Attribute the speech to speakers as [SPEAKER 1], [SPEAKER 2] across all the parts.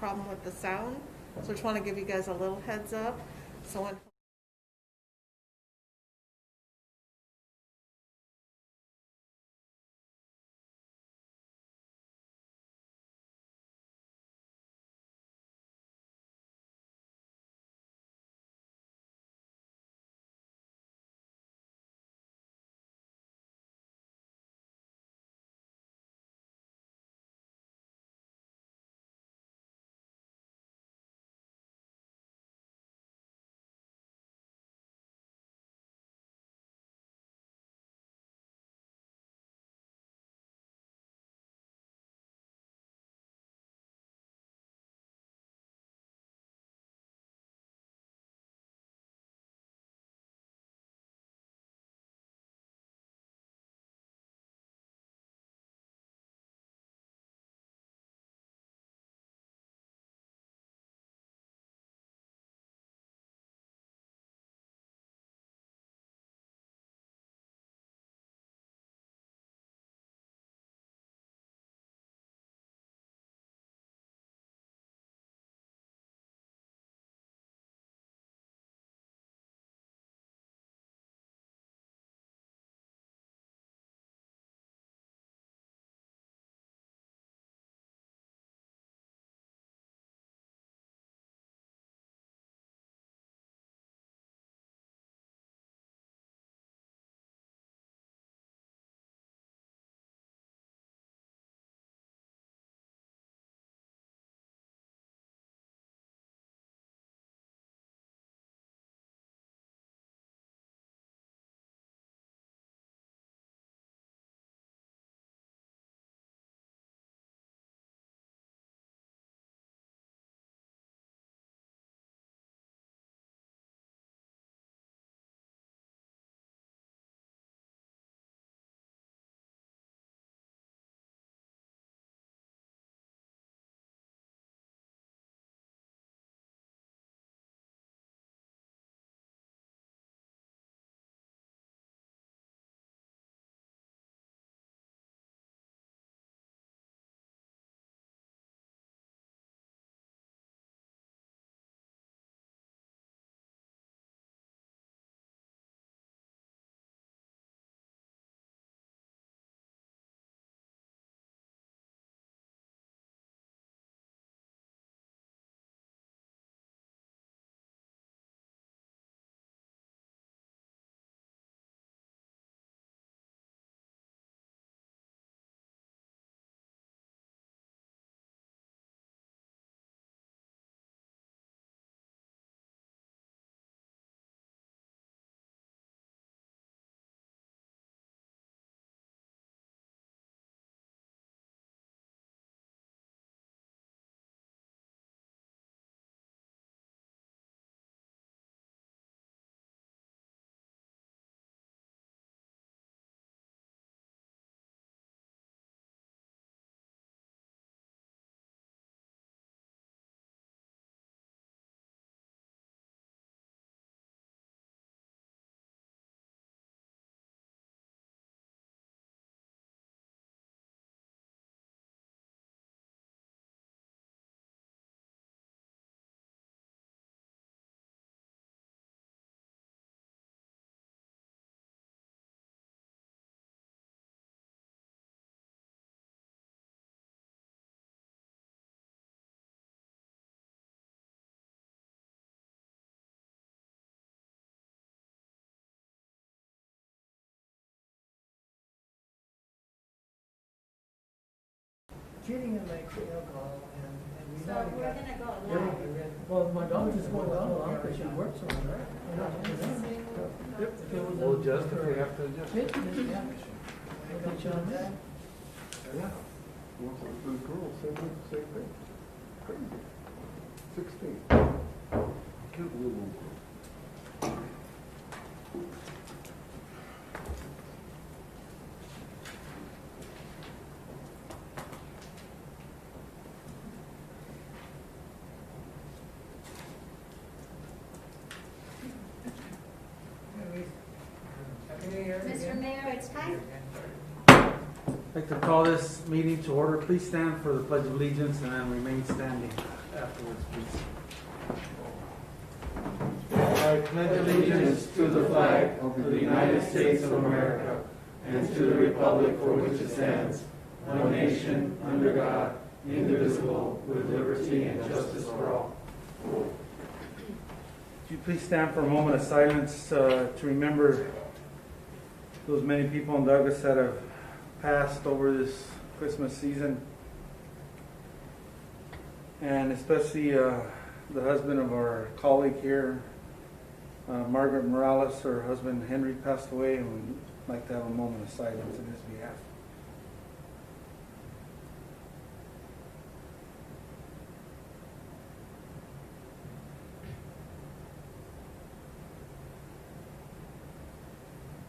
[SPEAKER 1] problem with the sound. So I just want to give you guys a little heads up. So when
[SPEAKER 2] cheating and like alcohol and we
[SPEAKER 3] So
[SPEAKER 2] know you
[SPEAKER 3] we're
[SPEAKER 2] got.
[SPEAKER 3] gonna go
[SPEAKER 2] Yeah,
[SPEAKER 3] live.
[SPEAKER 2] well, my daughter just went down a lot because she works on it, right? Yep. If it was
[SPEAKER 4] We'll adjust if we have to adjust.
[SPEAKER 2] Yeah. Okay, John, that.
[SPEAKER 4] Yeah. Once it was the girl, same thing. Crazy. 16. Cute little girl.
[SPEAKER 3] Mr. Mayor, it's time.
[SPEAKER 5] I'd like to call this meeting to order. Please stand for the Pledge of Allegiance and then remain standing.
[SPEAKER 4] afterwards, please.
[SPEAKER 3] I pledge allegiance to the flag of the United States of America and to the republic for which it stands, one nation, under God, indivisible, with liberty and justice for all.
[SPEAKER 2] Would you please stand for a moment of silence to remember those many people in Douglas that have passed over this Christmas season, and especially the husband of our colleague here, Margaret Morales. Her husband Henry passed away, and we'd like to have a moment of silence in his behalf.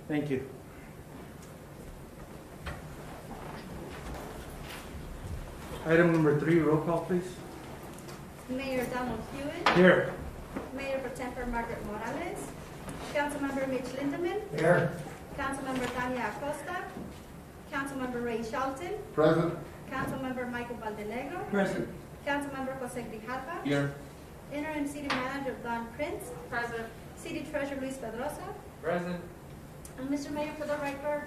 [SPEAKER 2] Thank you. Item number 3, roll call, please.
[SPEAKER 5] Mayor Donald Hewitt,
[SPEAKER 2] Here.
[SPEAKER 5] Mayor Pro Tempore Margaret Morales, Councilmember Mitch Lindeman,
[SPEAKER 2] Here.
[SPEAKER 5] Councilmember Tania Acosta, Councilmember Ray Shelton,
[SPEAKER 4] Present.
[SPEAKER 5] Councilmember Michael Valdenegro,
[SPEAKER 2] Present.
[SPEAKER 5] Councilmember Jose Grijalva,
[SPEAKER 2] Here.
[SPEAKER 5] Interim City Manager Don Prince,
[SPEAKER 1] Present.
[SPEAKER 5] City Treasurer Luis Pedrosa,
[SPEAKER 3] Present.
[SPEAKER 5] and Mr. Mayor, for the record,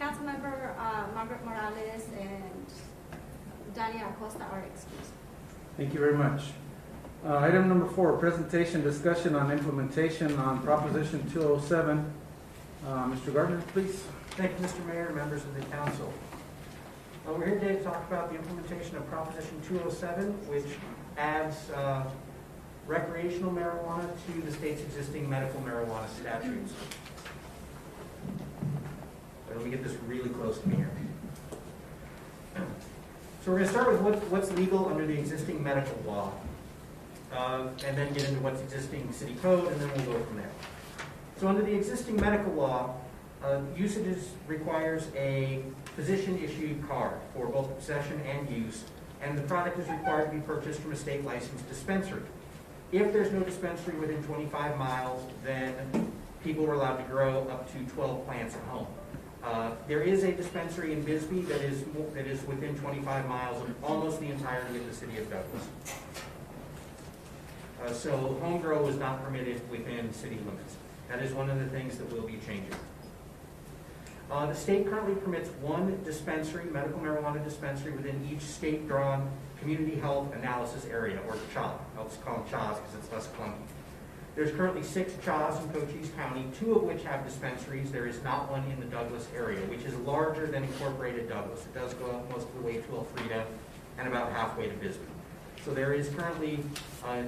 [SPEAKER 5] Councilmember Margaret Morales and Tania Acosta are excused.
[SPEAKER 2] Thank you very much. Item number 4, presentation discussion on implementation on Proposition 207. Mr. Gardner, please.
[SPEAKER 6] Thank you, Mr. Mayor, members of the council. We're here today to talk about the implementation of Proposition 207, which adds recreational marijuana to the state's existing medical marijuana statutes. Let me get this really close to me here. So we're going to start with what's legal under the existing medical law, and then get into what's existing city code, and then we'll go from there. So under the existing medical law, usage requires a physician-issued card for both possession and use, and the product is required to be purchased from a state licensed dispensary. If there's no dispensary within 25 miles, then people are allowed to grow up to 12 plants at home. There is a dispensary in Bisbee that is within 25 miles of almost the entirety of the city of Douglas. So home grow is not permitted within city limits. That is one of the things that will be changing. The state currently permits one dispensary, medical marijuana dispensary, within each state-drawn community health analysis area, or CHA. I'll just call them CHAs because it's less clunky. There's currently 6 CHAs in Cochise County, 2 of which have dispensaries. There is not one in the Douglas area, which is larger than incorporated Douglas. It does go up most of the way to Elfrida and about halfway to Bisbee. So there is currently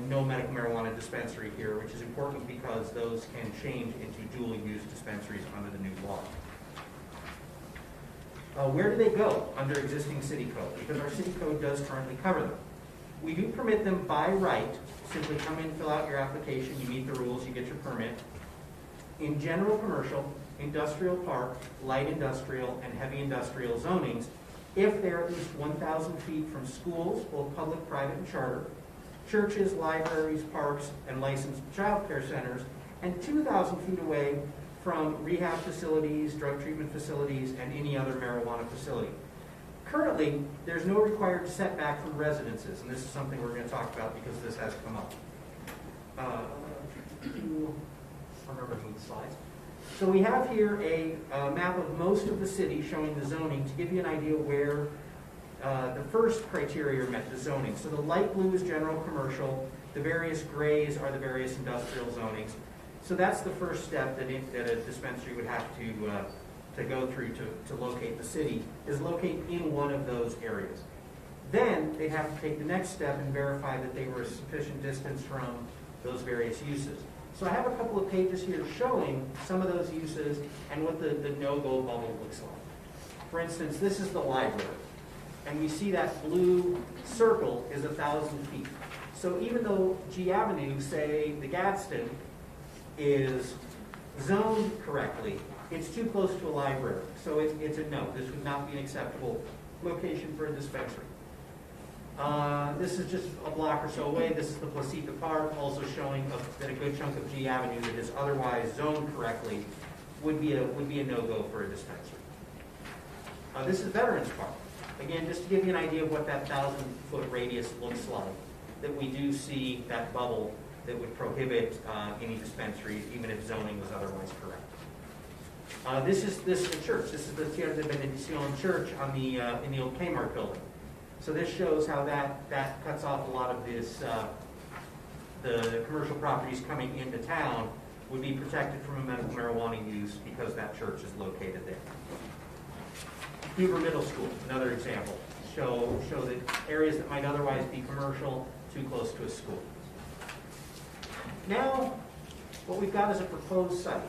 [SPEAKER 6] no medical marijuana dispensary here, which is important because those can change into dual-use dispensaries under the new law. Where do they go under existing city code? Because our city code does currently cover them. We do permit them by right. Simply come in, fill out your application, you meet the rules, you get your permit. In general commercial, industrial park, light industrial, and heavy industrial zonings, if they're at least 1,000 feet from schools, both public, private, and charter, churches, libraries, parks, and licensed child care centers, and 2,000 feet away from rehab facilities, drug treatment facilities, and any other marijuana facility. Currently, there's no required setback from residences, and this is something we're going to talk about because this has come up. I remember to move the slides. So we have here a map of most of the city showing the zoning to give you an idea where the first criteria are met, the zoning. So the light blue is general commercial, the various grays are the various industrial zonings. So that's the first step that a dispensary would have to go through to locate the city, is locate in one of those areas. Then they'd have to take the next step and verify that they were a sufficient distance from those various uses. So I have a couple of pages here showing some of those uses and what the no-go bubble looks like. For instance, this is the library, and we see that blue circle is 1,000 feet. So even though G Avenue, say the Gadsden, is zoned correctly, it's too close to a library. So it's a no. This would not be an acceptable location for a dispensary. This is just a block or so away. This is the Placica Park, also showing that a good chunk of G Avenue that is otherwise zoned correctly would be a no-go for a dispensary. This is Veterans Park. Again, just to give you an idea of what that 1,000-foot radius looks like. that we do see that bubble that would prohibit any dispensaries, even if zoning was otherwise correct. This is the church. This is the Tierra de Benedicción Church on the in the old Kmart building. So this shows how that cuts off a lot of this. The commercial properties coming into town would be protected from a medical marijuana use because that church is located there. Huber Middle School, another example, show that areas that might otherwise be commercial too close to a school. Now, what we've got is a proposed site.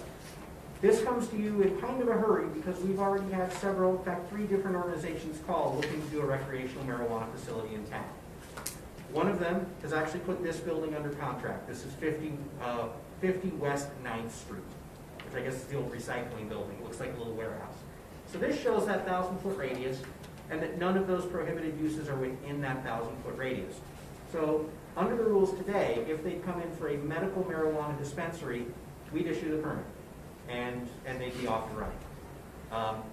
[SPEAKER 6] This comes to you in kind of a hurry because we've already had several, in fact 3 different organizations call looking to do a recreational marijuana facility in town. One of them has actually put this building under contract. This is 50 West 9th Street, which I guess is the old recycling building. It looks like a little warehouse. So this shows that 1,000-foot radius and that none of those prohibited uses are within that 1,000-foot radius. So under the rules today, if they come in for a medical marijuana dispensary, we'd issue the permit and they'd be off and running.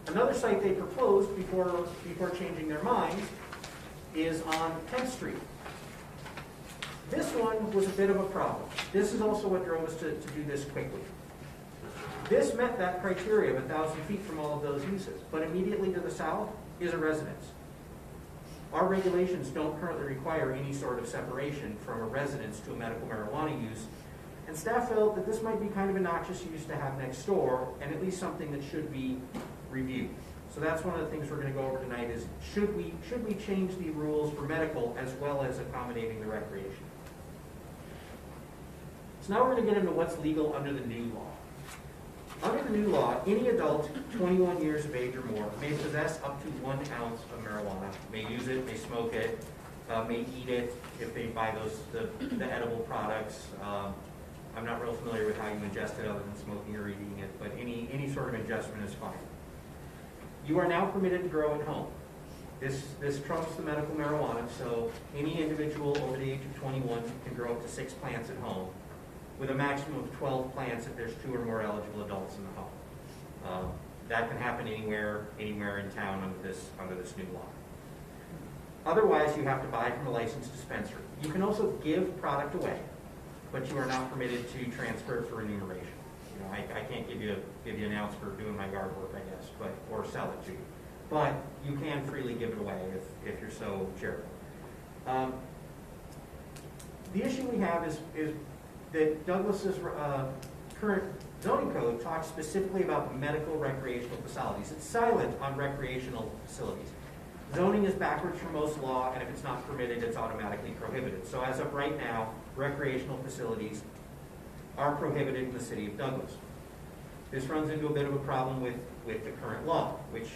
[SPEAKER 6] Another site they proposed before changing their minds is on 10th Street. This one was a bit of a problem. This is also what drove us to do this quickly. This met that criteria of 1,000 feet from all of those uses, but immediately to the south is a residence. Our regulations don't currently require any sort of separation from a residence to a medical marijuana use, and staff felt that this might be kind of a noxious use to have next door, and at least something that should be reviewed. So that's one of the things we're going to go over tonight is should we change the rules for medical as well as accommodating the recreation? So now we're going to get into what's legal under the new law. Under the new law, any adult 21 years of age or more may possess up to 1 ounce of marijuana, may use it, may smoke it, may eat it if they buy the edible products. I'm not real familiar with how you ingest it other than smoking or eating it, but any sort of ingestment is fine. You are now permitted to grow at home. This trumps the medical marijuana, so any individual over the age of 21 can grow up to 6 plants at home, with a maximum of 12 plants if there's 2 or more eligible adults in the home. That can happen anywhere in town under this new law. Otherwise, you have to buy from a licensed dispensary. You can also give product away, but you are not permitted to transfer it for remuneration. You know, I can't give you an ounce for doing my yard work, I guess, or sell it to you. But you can freely give it away if you're so charitable. The issue we have is that Douglas's current zoning code talks specifically about medical recreational facilities. It's silent on recreational facilities. Zoning is backwards from most law, and if it's not permitted, it's automatically prohibited. So as of right now, recreational facilities are prohibited in the city of Douglas. This runs into a bit of a problem with the current law, which,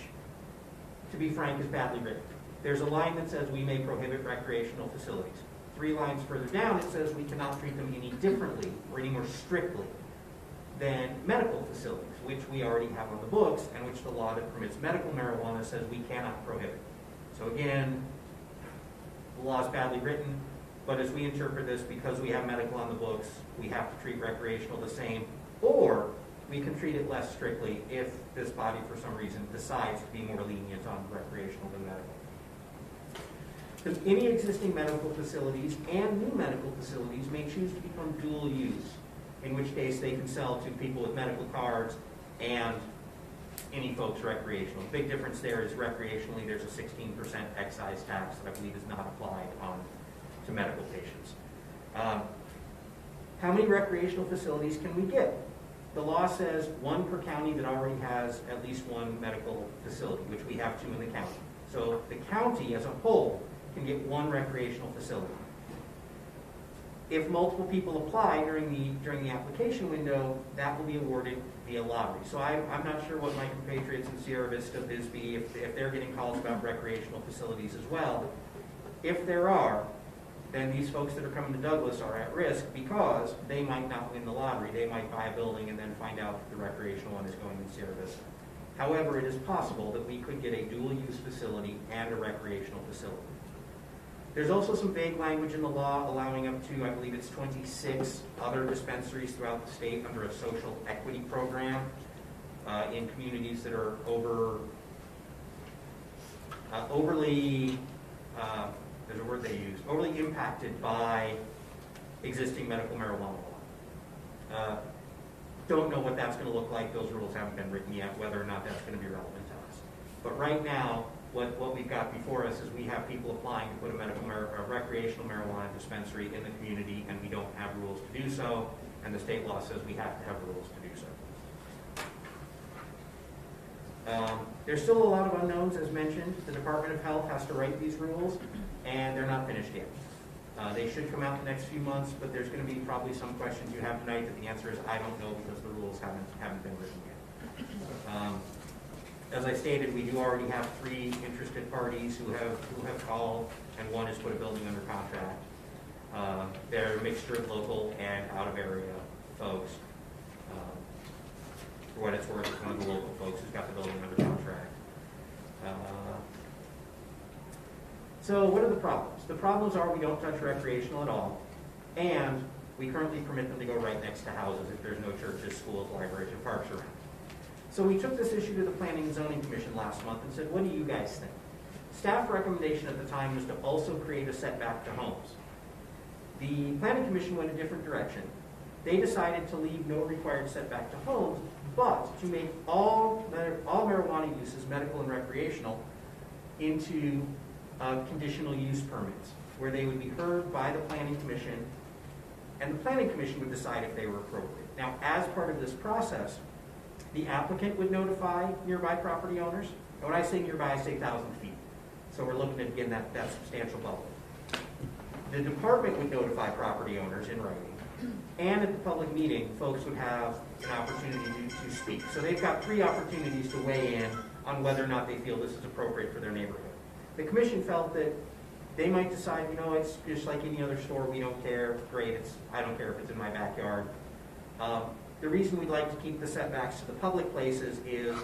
[SPEAKER 6] to be frank, is badly written. There's a line that says we may prohibit recreational facilities. 3 lines further down, it says we cannot treat them any differently or any more strictly than medical facilities, which we already have on the books and which the law that permits medical marijuana says we cannot prohibit. So again, the law is badly written, but as we interpret this, because we have medical on the books, we have to treat recreational the same, or we can treat it less strictly if this body, for some reason, decides to be more lenient on recreational than medical. Because any existing medical facilities and new medical facilities may choose to become dual use, in which case they can sell to people with medical cards and any folks recreational. The big difference there is recreationally there's a 16% excise tax that I believe is not applied to medical patients. How many recreational facilities can we get? The law says 1 per county that already has at least 1 medical facility, which we have 2 in the county. So the county as a whole can get 1 recreational facility. If multiple people apply during the application window, that will be awarded via lottery. So I'm not sure what my compatriots in Sierra Vista, Bisbee, if they're getting calls about recreational facilities as well. If there are, then these folks that are coming to Douglas are at risk because they might not win the lottery. They might buy a building and then find out that the recreational one is going in Sierra Vista. However, it is possible that we could get a dual-use facility and a recreational facility. There's also some vague language in the law allowing up to, I believe it's 26 other dispensaries throughout the state under a social equity program in communities that are overly there's a word they use, overly impacted by existing medical marijuana law. Don't know what that's going to look like. Those rules haven't been written yet, whether or not that's going to be relevant to us. But right now, what we've got before us is we have people applying to put a recreational marijuana dispensary in the community, and we don't have rules to do so, and the state law says we have to have rules to do so. There's still a lot of unknowns, as mentioned. The Department of Health has to write these rules, and they're not finished yet. They should come out the next few months, but there's going to be probably some questions you have tonight that the answer is I don't know because the rules haven't been written yet. As I stated, we do already have 3 interested parties who have called, and 1 has put a building under contract. They're a mixture of local and out-of-area folks. For what it's worth, it's one of the local folks who's got the building under contract. So what are the problems? The problems are we don't touch recreational at all, and we currently permit them to go right next to houses if there's no churches, schools, libraries, or parks around. So we took this issue to the Planning and Zoning Commission last month and said, what do you guys think? Staff recommendation at the time was to also create a setback to homes. The Planning Commission went a different direction. They decided to leave no required setback to homes, but to make all marijuana uses, medical and recreational, into conditional use permits, where they would be heard by the Planning Commission, and the Planning Commission would decide if they were appropriate. Now, as part of this process, the applicant would notify nearby property owners. And when I say nearby, I say 1,000 feet. So we're looking at, again, that substantial bubble. The department would notify property owners in writing. And at the public meeting, folks would have an opportunity to speak. So they've got 3 opportunities to weigh in on whether or not they feel this is appropriate for their neighborhood. The commission felt that they might decide, it's just like any other store, we don't care, great, I don't care if it's in my backyard. The reason we'd like to keep the setbacks to the public places is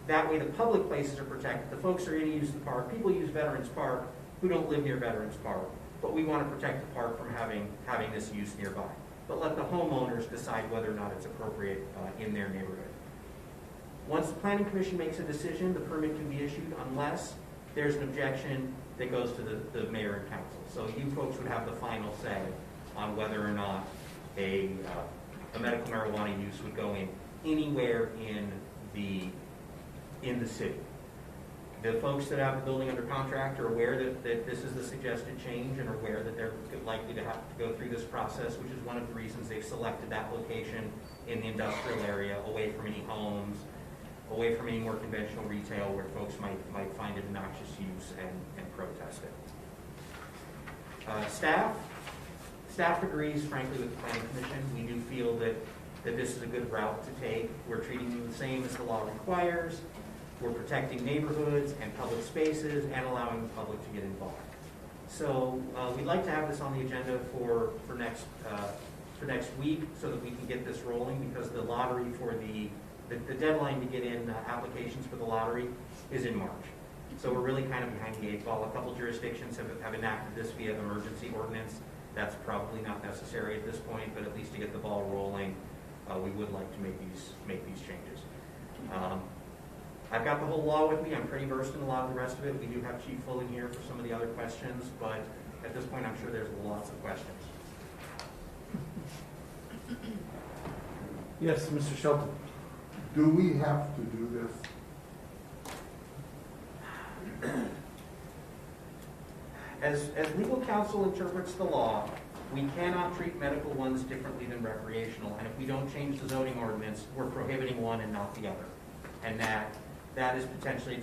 [SPEAKER 6] that way the public places are protected. The folks who are going to use the park, people use Veterans Park who don't live near Veterans Park, but we want to protect the park from having this use nearby. But let the homeowners decide whether or not it's appropriate in their neighborhood. Once the Planning Commission makes a decision, the permit can be issued unless there's an objection that goes to the mayor and council. So you folks would have the final say on whether or not a medical marijuana use would go in anywhere in the city. The folks that have the building under contract are aware that this is the suggested change and are aware that they're likely to have to go through this process, which is one of the reasons they've selected that location in the industrial area, away from any homes, away from any more conventional retail where folks might find it a noxious use and protest it. Staff agrees, frankly, with the Planning Commission. We do feel that this is a good route to take. We're treating them the same as the law requires. We're protecting neighborhoods and public spaces and allowing the public to get involved. So we'd like to have this on the agenda for next week so that we can get this rolling, because the lottery for the deadline to get in applications for the lottery is in March. So we're really kind of behind the 8 ball. A couple jurisdictions have enacted this via emergency ordinance. That's probably not necessary at this point, but at least to get the ball rolling, we would like to make these changes. I've got the whole law with me. I'm pretty versed in a lot of the rest of it. We do have Chief Fulling here for some of the other questions, but at this point, I'm sure there's lots of questions.
[SPEAKER 2] Yes, Mr. Shelton.
[SPEAKER 4] Do we have to do this?
[SPEAKER 6] As legal counsel interprets the law, we cannot treat medical ones differently than recreational, and if we don't change the zoning ordinance, we're prohibiting one and not the other. And that does potentially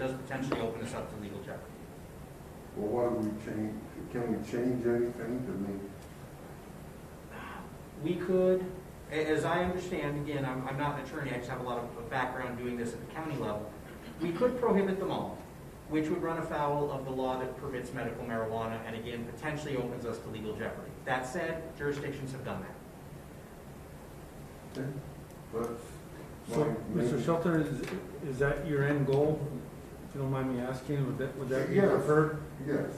[SPEAKER 6] open us up to legal jeopardy.
[SPEAKER 4] Well, what do we change? Can we change anything to make?
[SPEAKER 6] We could, as I understand, again, I'm not an attorney, I just have a lot of background doing this at the county level. We could prohibit them all, which would run afoul of the law that permits medical marijuana and again potentially opens us to legal jeopardy. That said, jurisdictions have done that.
[SPEAKER 4] Okay.
[SPEAKER 2] So, Mr. Shelton, is that your end goal? If you don't mind me asking, would that be preferred?
[SPEAKER 4] Yes.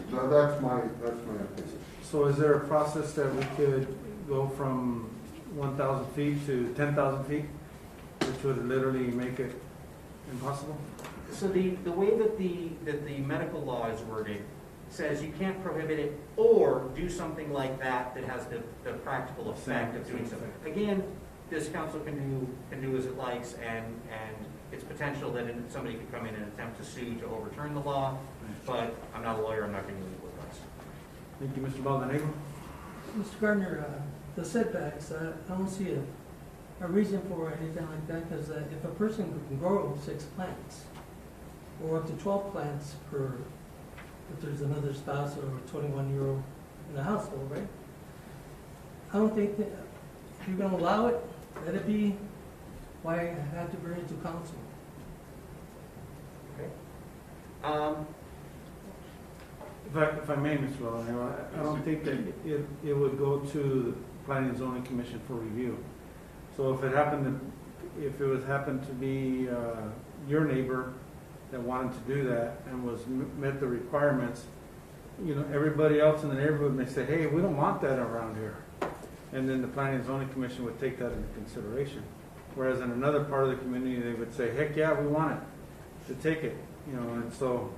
[SPEAKER 4] That's my opinion.
[SPEAKER 2] So is there a process that we could go from 1,000 feet to 10,000 feet, which would literally make it impossible?
[SPEAKER 6] So the way that the medical law is worded says you can't prohibit it or do something like that that has the practical effect of doing something. Again, this council can do as it likes, and it's potential that somebody could come in and attempt to sue to overturn the law, but I'm not a lawyer, I'm not going to legal advice.
[SPEAKER 2] Thank you, Mr. Baldonado.
[SPEAKER 7] Mr. Gardner, the setbacks, I don't see a reason for anything like that, because if a person can grow 6 plants, or up to 12 plants per, if there's another spouse or a 21-year-old in the household, right? I don't think that, if you're gonna allow it, let it be, why have to bring it to council?
[SPEAKER 6] Okay.
[SPEAKER 2] If I may, Mr. Baldonado, I don't think that it would go to the Planning and Zoning Commission for review. So if it happened to be your neighbor that wanted to do that and met the requirements, you know, everybody else in the neighborhood may say, hey, we don't want that around here. And then the Planning and Zoning Commission would take that into consideration. Whereas in another part of the community, they would say, heck yeah, we want it, to take it, you know. And so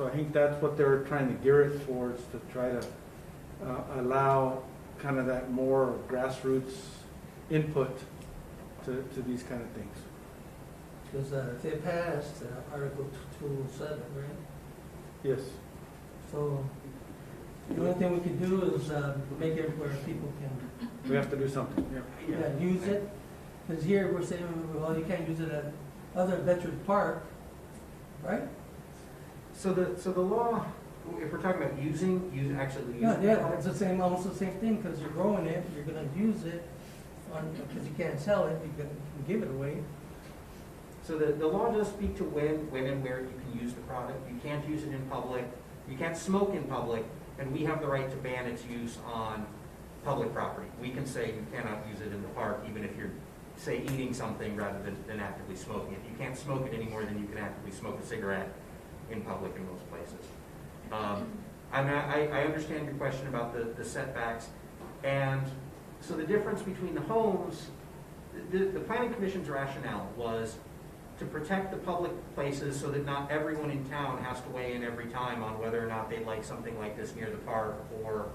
[SPEAKER 2] I think that's what they're trying to gear it towards, to try to allow kind of that more grassroots input to these kind of things.
[SPEAKER 7] Because if it passed Article 207, right?
[SPEAKER 2] Yes.
[SPEAKER 7] So the only thing we can do is make it where people can
[SPEAKER 2] We have to do something, yeah.
[SPEAKER 7] use it. Because here we're saying, well, you can't use it at other Veterans Park, right?
[SPEAKER 6] So the law, if we're talking about actually using.
[SPEAKER 7] Yeah, it's the same, almost the same thing, because you're growing it, you're gonna use it, because you can't sell it, you can give it away.
[SPEAKER 6] So the law does speak to when and where you can use the product. You can't use it in public. You can't smoke in public, and we have the right to ban its use on public property. We can say you cannot use it in the park, even if you're, say, eating something rather than actively smoking it. You can't smoke it any more than you can actively smoke a cigarette in public in most places. I understand your question about the setbacks, and so the difference between the homes, the Planning Commission's rationale was to protect the public places so that not everyone in town has to weigh in every time on whether or not they'd like something like this near the park, or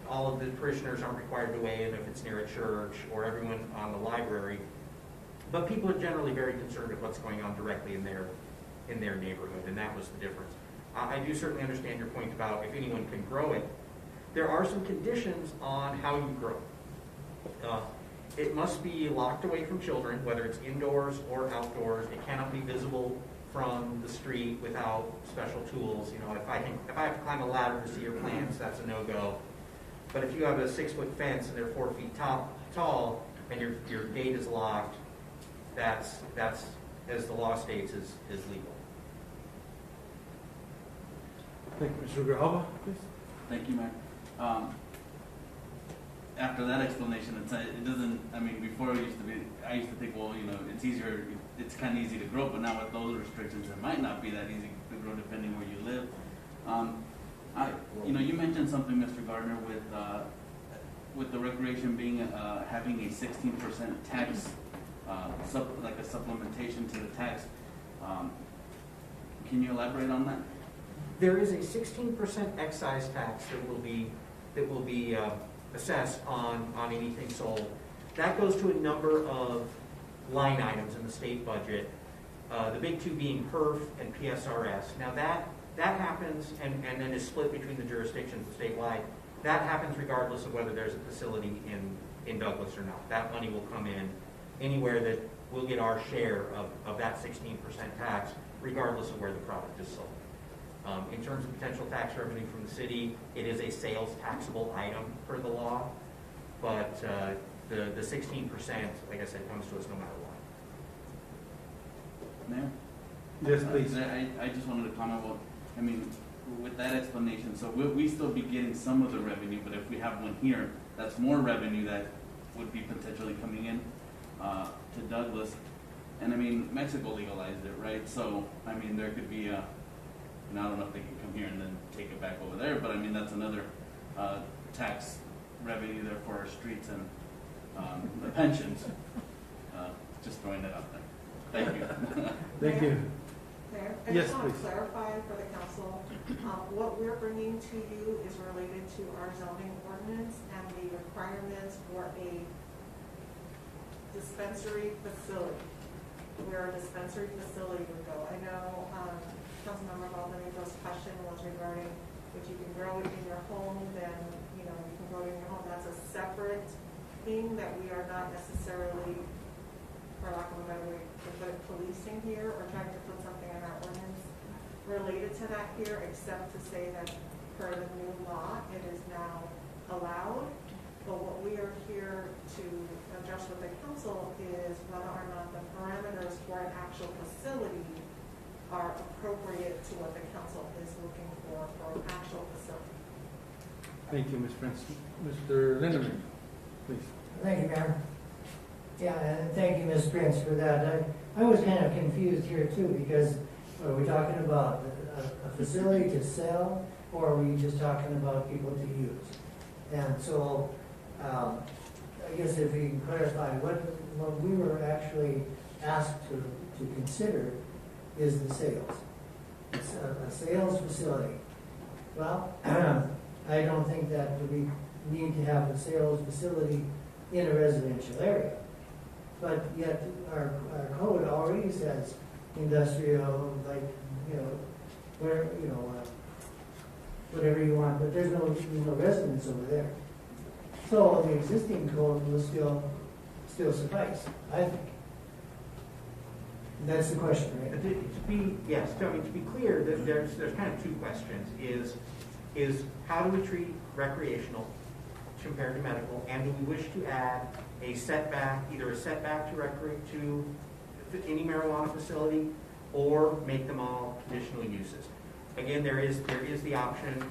[SPEAKER 6] all of the parishioners aren't required to weigh in if it's near a church, or everyone on the library. But people are generally very concerned with what's going on directly in their neighborhood, and that was the difference. I do certainly understand your point about if anyone can grow it. There are some conditions on how you grow. It must be locked away from children, whether it's indoors or outdoors. It cannot be visible from the street without special tools. You know, if I have to climb a ladder to see your plants, that's a no-go. But if you have a 6-foot fence and they're 4 feet tall and your gate is locked, that's as the law states, is legal.
[SPEAKER 2] Thank you, Mr. Grijalva, please.
[SPEAKER 8] Thank you, Mayor. After that explanation, it doesn't, I mean, before I used to think, well, you know, it's easier, it's kind of easy to grow, but now with those restrictions, it might not be that easy to grow depending where you live. You mentioned something, Mr. Gardner, with the recreation being, having a 16% tax, like a supplementation to the tax. Can you elaborate on that?
[SPEAKER 6] There is a 16% excise tax that will be assessed on anything sold. That goes to a number of line items in the state budget. The big two being HERF and PSRS. Now that happens and then is split between the jurisdictions statewide. That happens regardless of whether there's a facility in Douglas or not. That money will come in anywhere that we'll get our share of that 16% tax, regardless of where the product is sold. In terms of potential tax revenue from the city, it is a sales taxable item per the law, but the 16%, like I said, comes to us no matter what.
[SPEAKER 8] Mayor?
[SPEAKER 2] Yes, please.
[SPEAKER 8] I just wanted to comment, well, I mean, with that explanation, so we still be getting some of the revenue, but if we have one here, that's more revenue that would be potentially coming in to Douglas. And I mean, Mexico legalized it, right? So, I mean, there could be and I don't know if they can come here and then take it back over there, but I mean, that's another tax revenue there for our streets and the pensions. Just throwing that out there. Thank you.
[SPEAKER 2] Thank you.
[SPEAKER 1] Mayor, I
[SPEAKER 2] Yes,
[SPEAKER 1] just want to
[SPEAKER 2] please.
[SPEAKER 1] clarify for the council, what we're bringing to you is related to our zoning ordinance and the requirements for a dispensary facility, where a dispensary facility would go. I know, Councilmember Baldoni's question was regarding if you can grow it in your home, then, you know, you can grow it in your home. That's a separate thing that we are not necessarily, for lack of a better way to put it, policing here or trying to put something in our ordinance related to that here, except to say that per the new law, it is now allowed. But what we are here to address with the council is whether or not the parameters for an actual facility are appropriate to what the council is looking for an actual facility.
[SPEAKER 2] Thank you, Ms. Prince. Mr. Lindeman, please.
[SPEAKER 9] Thank you, Mayor. Yeah, and thank you, Ms. Prince, for that. I was kind of confused here too, because are we talking about a facility to sell, or are we just talking about people to use? And so, I guess if you can clarify, what we were actually asked to consider is the sales. It's a sales facility. Well, I don't think that we need to have a sales facility in a residential area. But yet our code already says industrial, like, you know, where, you know, whatever you want, but there's no residence over there. So the existing code will still suffice, I think. That's the question, right?
[SPEAKER 6] Yes, Tony, to be clear, there's kind of two questions. Is how do we treat recreational compared to medical, and do we wish to add a setback, either a setback to any marijuana facility, or make them all conditional uses? Again, there is the option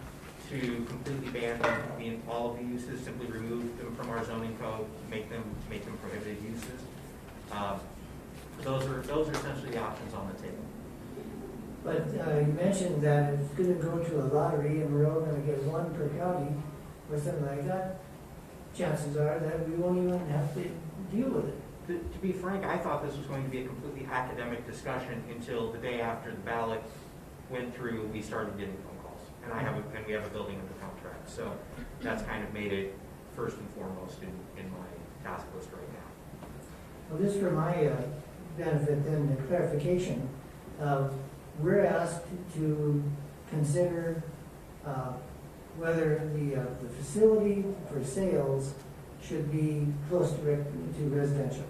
[SPEAKER 6] to completely ban them in all of the uses, simply remove them from our zoning code, make them prohibited uses. Those are essentially the options on the table.
[SPEAKER 9] But you mentioned that it's going to go to a lottery and we're all going to get one per county or something like that. Chances are that we won't even have to deal with it.
[SPEAKER 6] To be frank, I thought this was going to be a completely academic discussion until the day after the ballot went through, we started getting phone calls. And we have a building under contract. So that's kind of made it first and foremost in my task list right now.
[SPEAKER 9] Well, just for my benefit, then, the clarification, we're asked to consider whether the facility for sales should be close to residential.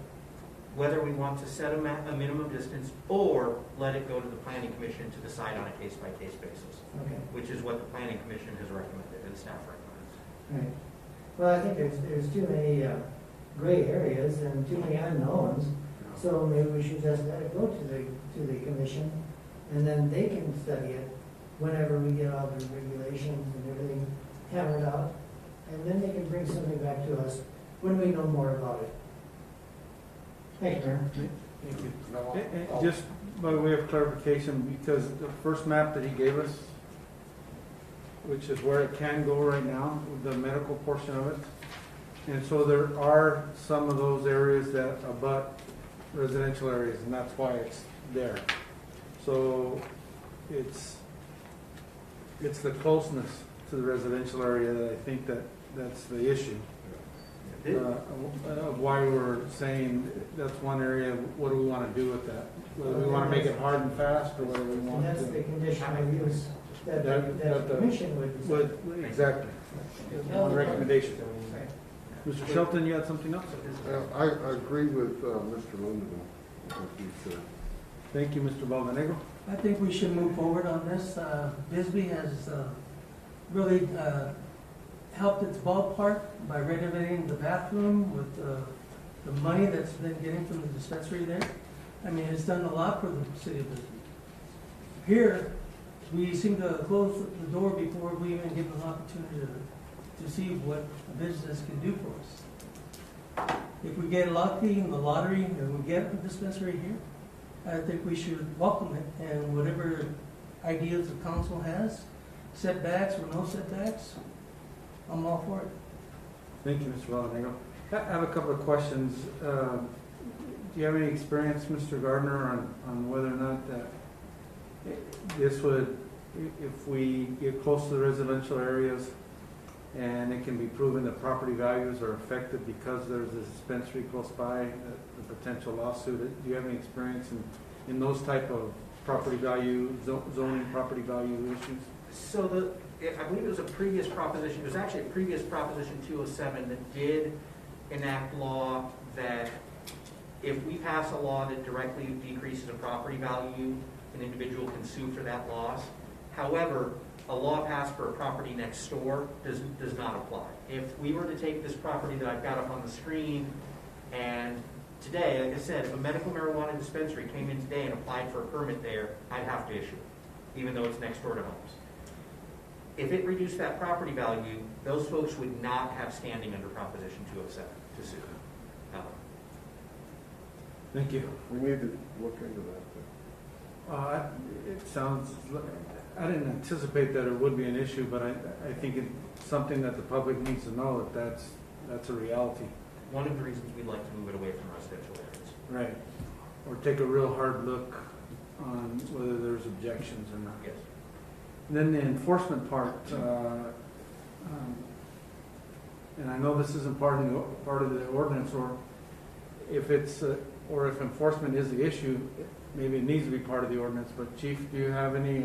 [SPEAKER 6] Whether we want to set a minimum distance or let it go to the planning commission to decide on a case-by-case basis,
[SPEAKER 9] Okay.
[SPEAKER 6] which is what the planning commission has recommended and staff recommends.
[SPEAKER 9] Right. Well, I think there's too many gray areas and too many unknowns, so maybe we should just let it go to the commission, and then they can study it whenever we get all the regulations and everything hammered out, and then they can bring something back to us when we know more about it. Thank you, Mayor.
[SPEAKER 2] Thank you.
[SPEAKER 4] No,
[SPEAKER 2] And just by way of clarification, because the first map that he gave us, which is where it can go right now, the medical portion of it, and so there are some of those areas that abut residential areas, and that's why it's there. So it's the closeness to the residential area that I think that's the issue. Of why we're saying that's one area, what do we want to do with that? Whether we want to make it hard and fast, or whether we
[SPEAKER 9] And
[SPEAKER 2] want
[SPEAKER 9] that's the
[SPEAKER 2] to.
[SPEAKER 9] conditional use that
[SPEAKER 2] That
[SPEAKER 9] the commission would decide.
[SPEAKER 2] Exactly. One recommendation. Mr. Shelton, you had something else?
[SPEAKER 4] I agree with Mr. Lindeman, what he said.
[SPEAKER 2] Thank you, Mr. Balvanegro.
[SPEAKER 7] I think we should move forward on this. Bisbee has really helped its ballpark by renovating the bathroom with the money that's been getting from the dispensary there. I mean, it's done a lot for the city of Bisbee. Here, we seem to close the door before we even give them an opportunity to see what a business can do for us. If we get lucky in the lottery and we get a dispensary here, I think we should welcome it, and whatever ideas the council has, setbacks or no setbacks, I'm all for it.
[SPEAKER 2] Thank you, Mr. Balvanegro. I have a couple of questions. Do you have any experience, Mr. Gardner, on whether or not that this would, if we get close to the residential areas and it can be proven that property values are affected because there's a dispensary close by, the potential lawsuit, do you have any experience in those type of property value, zoning property value issues?
[SPEAKER 6] So I believe it was a previous proposition, it was actually a previous Proposition 207 that did enact law that if we pass a law that directly decreases a property value, an individual can sue for that loss. However, a law passed for a property next door does not apply. If we were to take this property that I've got up on the screen, and today, like I said, if a medical marijuana dispensary came in today and applied for a permit there, I'd have to issue it, even though it's next door to homes. If it reduced that property value, those folks would not have standing under Proposition 207 to sue.
[SPEAKER 2] Thank you.
[SPEAKER 4] We need to look into that.
[SPEAKER 2] It sounds, I didn't anticipate that it would be an issue, but I think it's something that the public needs to know, that that's a reality.
[SPEAKER 6] One of the reasons we'd like to move it away from residential areas.
[SPEAKER 2] Right. Or take a real hard look on whether there's objections or not.
[SPEAKER 6] Yes.
[SPEAKER 2] And then the enforcement part, and I know this isn't part of the ordinance, or if it's, or if enforcement is the issue, maybe it needs to be part of the ordinance. But Chief, do you have any,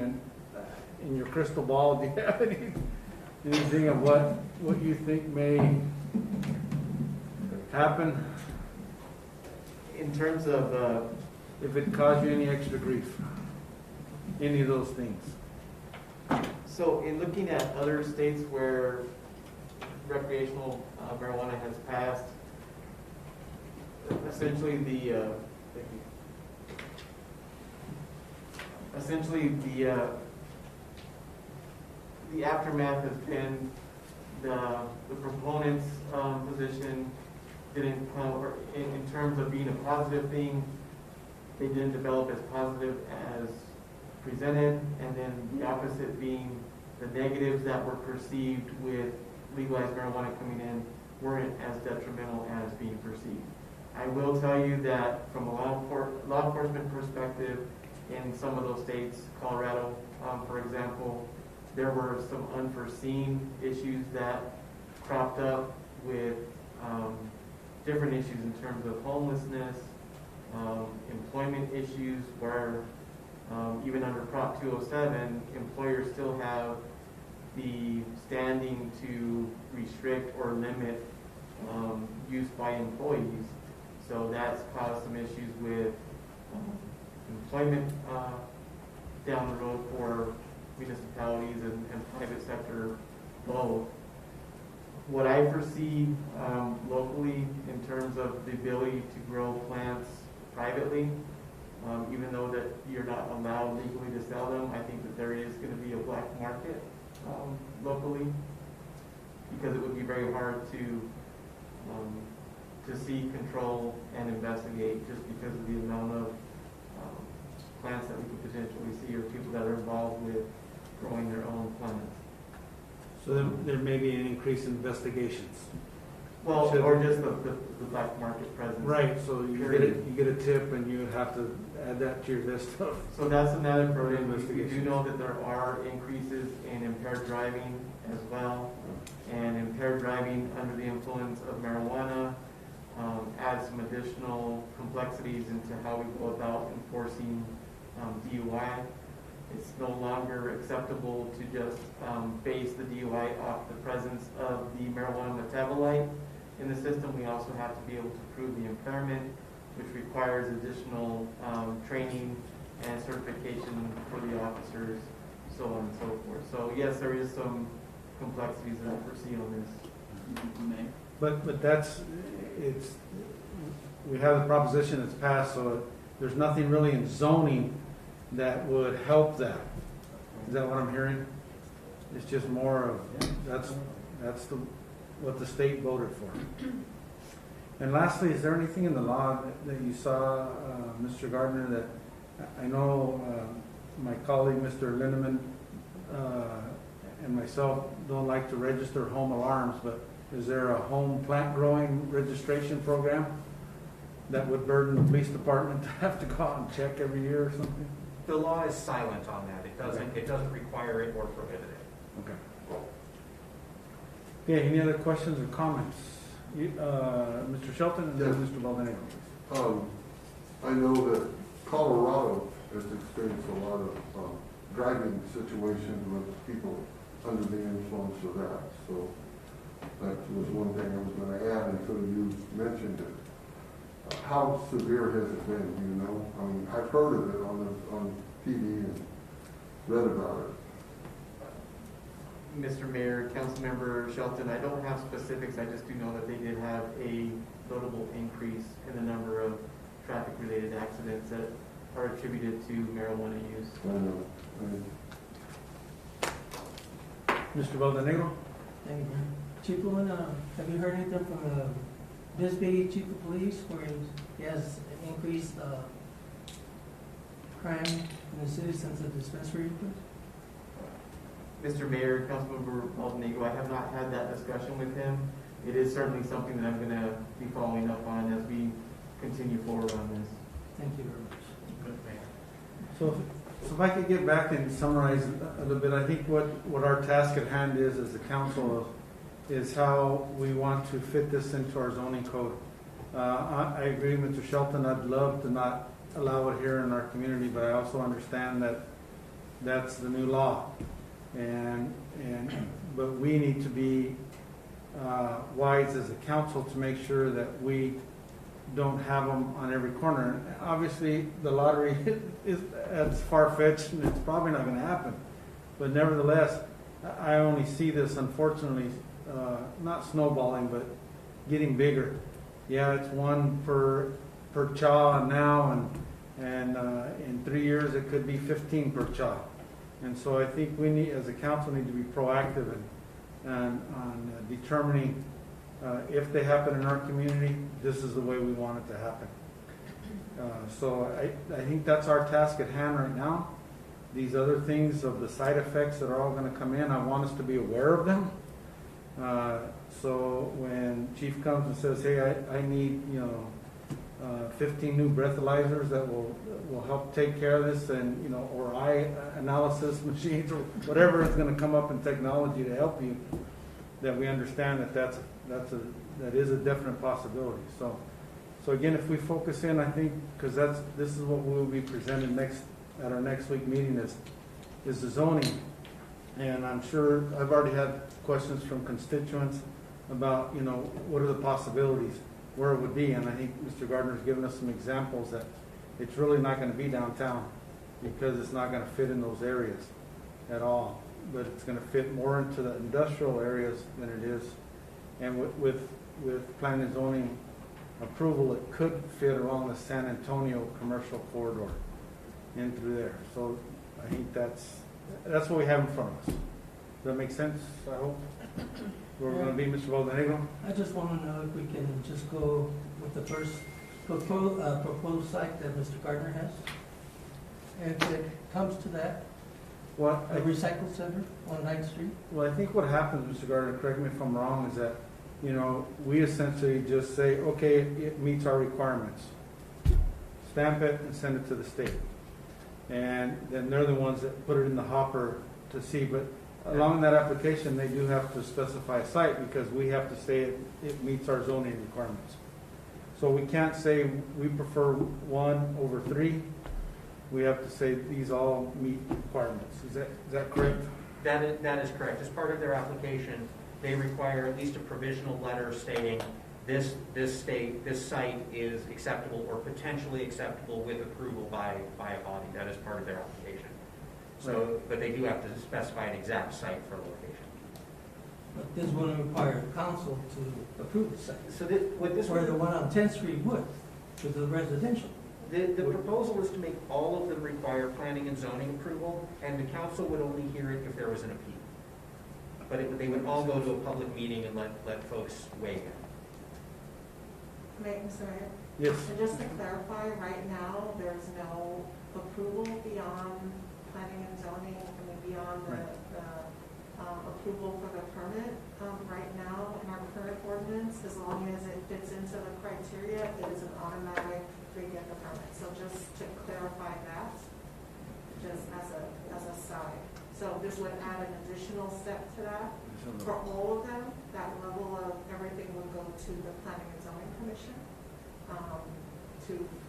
[SPEAKER 2] in your crystal ball, do you have anything of what you think may happen
[SPEAKER 3] In terms of,
[SPEAKER 2] if it caused you any extra grief? Any of those things?
[SPEAKER 3] so in looking at other states where recreational marijuana has passed, essentially the aftermath has been the proponent's position didn't come, or in terms of being a positive thing, they didn't develop as positive as presented, and then the opposite being the negatives that were perceived with legalized marijuana coming in weren't as detrimental as being perceived. I will tell you that from a law enforcement perspective, in some of those states, Colorado, for example, there were some unforeseen issues that cropped up with different issues in terms of homelessness, employment issues, where even under Prop 207, employers still have the standing to restrict or limit use by employees. So that's caused some issues with employment down the road for municipalities and private sector both. What I foresee locally in terms of the ability to grow plants privately, even though that you're not allowed legally to sell them, I think that there is going to be a black market locally, because it would be very hard to see, control, and investigate, just because of the amount of plants that we could potentially see, or people that are involved with growing their own plants.
[SPEAKER 2] So there may be an increase in investigations.
[SPEAKER 3] Well, or just the black market presence.
[SPEAKER 2] Right, so you get a tip and you have to add that to your list of.
[SPEAKER 3] So that's another burden. We do know that there are increases in impaired driving as well, and impaired driving under the influence of marijuana adds some additional complexities into how we go about enforcing DUI. It's no longer acceptable to just base the DUI off the presence of the marijuana metabolite in the system. We also have to be able to prove the impairment, which requires additional training and certification for the officers, so on and so forth. So yes, there is some complexities that I foresee on this.
[SPEAKER 2] But we have the proposition that's passed, so there's nothing really in zoning that would help that. Is that what I'm hearing? It's just more of, that's what the state voted for. And lastly, is there anything in the law that you saw, Mr. Gardner, that I know my colleague, Mr. Lindeman, and myself don't like to register home alarms, but is there a home plant growing registration program that would burden the police department to have to go out and check every year or something?
[SPEAKER 6] The law is silent on that. It doesn't require it or prohibit it.
[SPEAKER 2] Okay. Okay, any other questions or comments? Mr. Shelton and then
[SPEAKER 4] Yes.
[SPEAKER 2] Mr. Valdenegro.
[SPEAKER 4] I know that Colorado has experienced a lot of driving situations with people under the influence of that. So that was one thing I was going to add until you mentioned it. How severe has it been? Do you know? I mean, I've heard of it on TV and read about it.
[SPEAKER 3] Mr. Mayor, Councilmember Shelton, I don't have specifics, I just do know that they did have a notable increase in the number of traffic-related accidents that are attributed to marijuana use.
[SPEAKER 4] I know.
[SPEAKER 2] Mr. Valdenegro?
[SPEAKER 7] Thank you. Chief Lewin, have you heard anything from Bisbee Chief of Police where he has increased crime in the city since the dispensary opened?
[SPEAKER 3] Mr. Mayor, Councilmember Valdenegro, I have not had that discussion with him. It is certainly something that I'm going to be following up on as we continue forward on this.
[SPEAKER 7] Thank you very much.
[SPEAKER 2] So if I could get back and summarize a little bit, I think what our task at hand is as a council is how we want to fit this into our zoning code. I agree with Mr. Shelton, I'd love to not allow it here in our community, but I also understand that that's the new law. But we need to be wise as a council to make sure that we don't have them on every corner. And obviously, the lottery is as far-fetched, and it's probably not going to happen. But nevertheless, I only see this, unfortunately, not snowballing, but getting bigger. Yeah, it's one per cha now, and in 3 years it could be 15 per cha. And so I think we need, as a council, need to be proactive on determining if they happen in our community, this is the way we want it to happen. So I think that's our task at hand right now. These other things of the side effects that are all going to come in, I want us to be aware of them. So when Chief comes and says, hey, I need 15 new breathalyzers that will help take care of this, and or eye analysis machines or whatever is going to come up in technology to help you, that we understand that is a definite possibility. So again, if we focus in, I think, because this is what we will be presented at our next week meeting is the zoning. And I'm sure I've already had questions from constituents about what are the possibilities, where it would be, and I think Mr. Gardner's given us some examples that it's really not going to be downtown because it's not going to fit in those areas at all, but it's going to fit more into the industrial areas than it is. And with planning and zoning approval, it could fit along the San Antonio commercial corridor in through there. So I think that's what we have in front of us. Does that make sense, I hope? Where we're going to be, Mr. Valdenegro?
[SPEAKER 7] I just want to know if we can just go with the first proposed site that Mr. Gardner has. If it comes to that, a recycle center on 9th Street.
[SPEAKER 2] Well, I think what happens, Mr. Gardner, correct me if I'm wrong, is that, we essentially just say, okay, it meets our requirements. Stamp it and send it to the state. And then they're the ones that put it in the hopper to see. But along that application, they do have to specify a site because we have to say it meets our zoning requirements. So we can't say we prefer 1 over 3. We have to say these all meet requirements. Is that correct?
[SPEAKER 6] That is correct. As part of their application, they require at least a provisional letter stating this site is acceptable or potentially acceptable with approval by a body. That is part of their application. So, but they do have to specify an exact site for location.
[SPEAKER 7] But this wouldn't require council to approve the site.
[SPEAKER 6] So what this
[SPEAKER 7] Where the one on 10th Street would, with the residential.
[SPEAKER 6] The proposal is to make all of them require planning and zoning approval, and the council would only hear it if there was an appeal. But they would all go to a public meeting and let folks weigh in.
[SPEAKER 1] Mr. Mayor?
[SPEAKER 2] Yes.
[SPEAKER 1] So just to clarify, right now, there's no approval beyond planning and zoning, beyond the approval for the permit. Right now, in our current ordinance, as long as it fits into the criteria, it is an automatic, they get the permit. So just to clarify that. just as a side. So this would add an additional step to that. For all of them, that level of everything would go to the Planning and Zoning Commission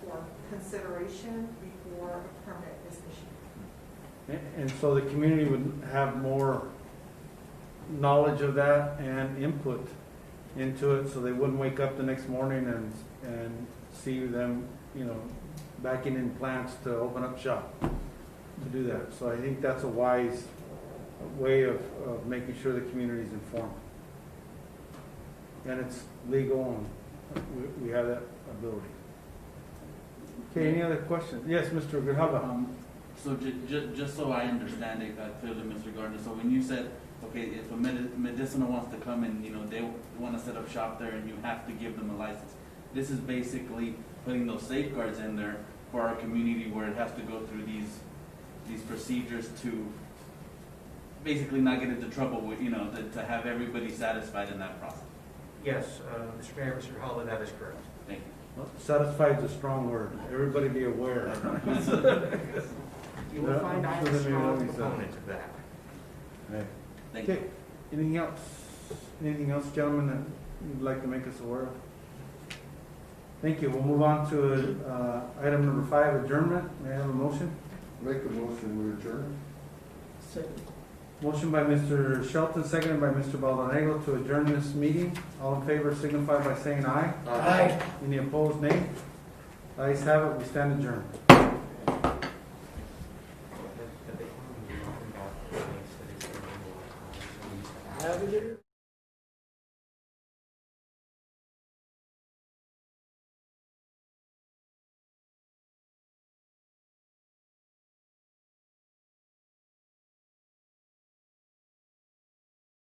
[SPEAKER 1] for consideration before a permit is issued.
[SPEAKER 2] And so the community would have more knowledge of that and input into it, so they wouldn't wake up the next morning and see them, backing in plants to open up shop to do that. So I think that's a wise way of making sure the community is informed. And it's legal and we have that ability. Okay, any other questions? Yes, Mr. Grijalva.
[SPEAKER 8] So just so I understand it clearly, Mr. Gardner, so when you said, okay, if a medicinal wants to come and, they want to set up shop there and you have to give them a license, this is basically putting those safeguards in there for our community where it has to go through these procedures to basically not get into trouble with, to have everybody satisfied in that process.
[SPEAKER 6] Yes, Mr. Mayor, Mr. Halla, that is correct.
[SPEAKER 8] Thank you.
[SPEAKER 2] Well, satisfied is a strong word. Everybody be aware.
[SPEAKER 6] You will find I'm a strong proponent of that.
[SPEAKER 2] Right.
[SPEAKER 8] Thank
[SPEAKER 2] Okay,
[SPEAKER 8] you.
[SPEAKER 2] anything else? Anything else, gentlemen, that you'd like to make us aware of? Thank you. We'll move on to item number 5, adjournment. May I have a motion?
[SPEAKER 4] Make a motion, we adjourn.
[SPEAKER 7] Second.
[SPEAKER 2] Motion by Mr. Shelton, seconded by Mr. Baldonado to adjourn this meeting. All in favor signify by saying aye.
[SPEAKER 9] Aye.
[SPEAKER 2] Any opposed, nay? Ayes have it, we stand adjourned.
[SPEAKER 6] Have a good